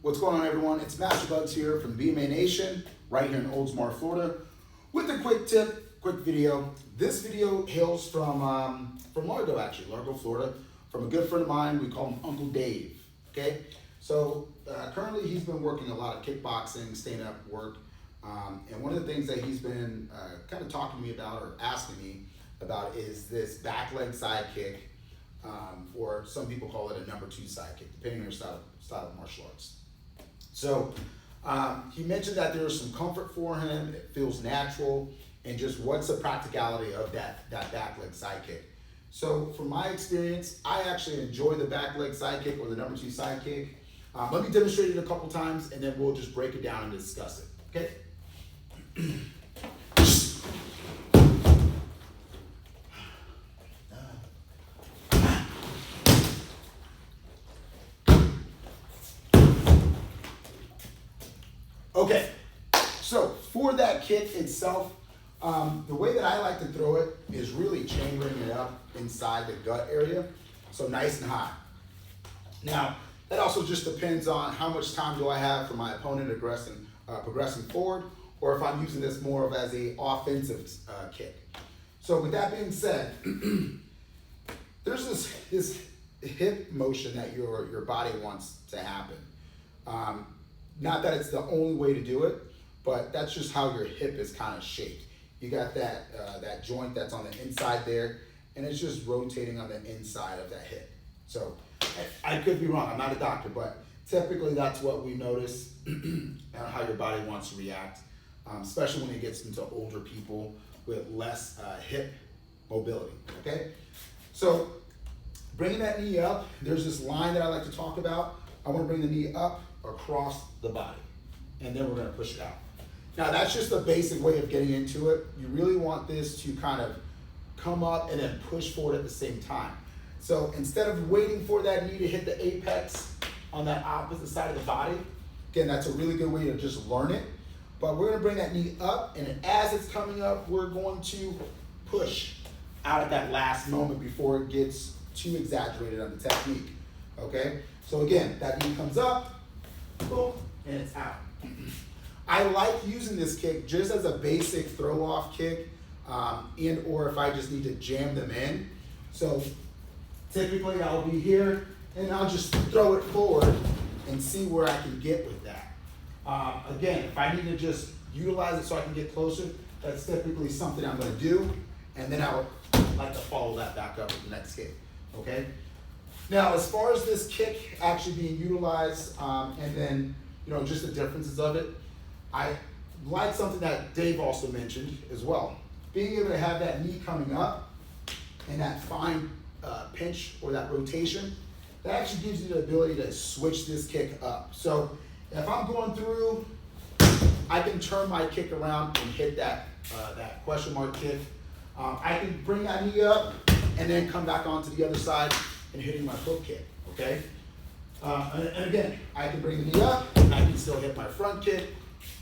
What's going on, everyone? It's Master Bugs here from the BMA Nation, right here in Oldsmar, Florida, with a quick tip, quick video. This video hails from Largo, actually, Largo, Florida, from a good friend of mine. We call him Uncle Dave. Okay, so currently he's been working a lot of kickboxing, stand-up work, and one of the things that he's been kind of talking to me about or asking me about is this back leg side kick, or some people call it a number 2 side kick, depending on your style of martial arts. So he mentioned that there is some comfort for him, it feels natural, and just what's the practicality of that back leg side kick. So from my experience, I actually enjoy the back leg side kick or the number 2 side kick. Let me demonstrate it a couple times and then we'll just break it down and discuss it, okay? Okay, so for that kick itself, the way that I like to throw it is really chambering it up inside the gut area, so nice and high. Now, that also just depends on how much time do I have for my opponent progressing forward, or if I'm using this more of as a offensive kick. So with that being said, there's this hip motion that your body wants to happen. Not that it's the only way to do it, but that's just how your hip is kind of shaped. You got that joint that's on the inside there, and it's just rotating on the inside of that hip. So I could be wrong, I'm not a doctor, but typically that's what we notice and how your body wants to react, especially when it gets into older people with less hip mobility, okay? So bringing that knee up, there's this line that I like to talk about. I want to bring the knee up across the body, and then we're going to push it out. Now that's just a basic way of getting into it. You really want this to kind of come up and then push forward at the same time. So instead of waiting for that knee to hit the apex on that opposite side of the body, again, that's a really good way to just learn it. But we're going to bring that knee up, and as it's coming up, we're going to push out at that last moment before it gets too exaggerated on the technique, okay? So again, that knee comes up, boom, and it's out. I like using this kick just as a basic throw-off kick, and or if I just need to jam them in. So typically I'll be here, and I'll just throw it forward and see where I can get with that. Again, if I need to just utilize it so I can get closer, that's typically something I'm going to do, and then I would like to follow that back up with the next kick, okay? Now, as far as this kick actually being utilized, and then, just the differences of it, I like something that Dave also mentioned as well. Being able to have that knee coming up and that fine pinch or that rotation, that actually gives you the ability to switch this kick up. So if I'm going through, I can turn my kick around and hit that question mark kick. I can bring that knee up and then come back onto the other side and hitting my hook kick, okay? And again, I can bring the knee up, I can still hit my front kick,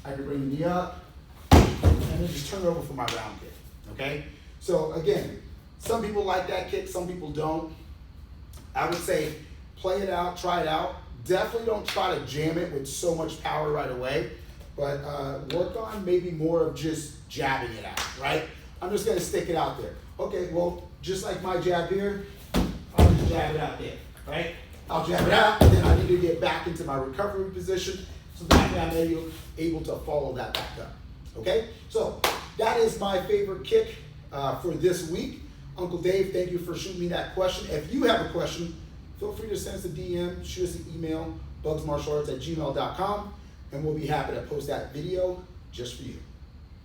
I can bring the knee up, and then just turn it over for my round kick, okay? So again, some people like that kick, some people don't. I would say play it out, try it out. Definitely don't try to jam it with so much power right away, but work on maybe more of just jabbing it out, right? I'm just gonna stick it out there. Okay, well, just like my jab here, I'll just jab it out there, right? I'll jab it out, and then I need to get back into my recovery position so that way I'm able to follow that back up, okay? So that is my favorite kick for this week. Uncle Dave, thank you for shooting me that question. If you have a question, feel free to send us a DM, shoot us an email, bugsmartialarts@gmail.com, and we'll be happy to post that video just for you.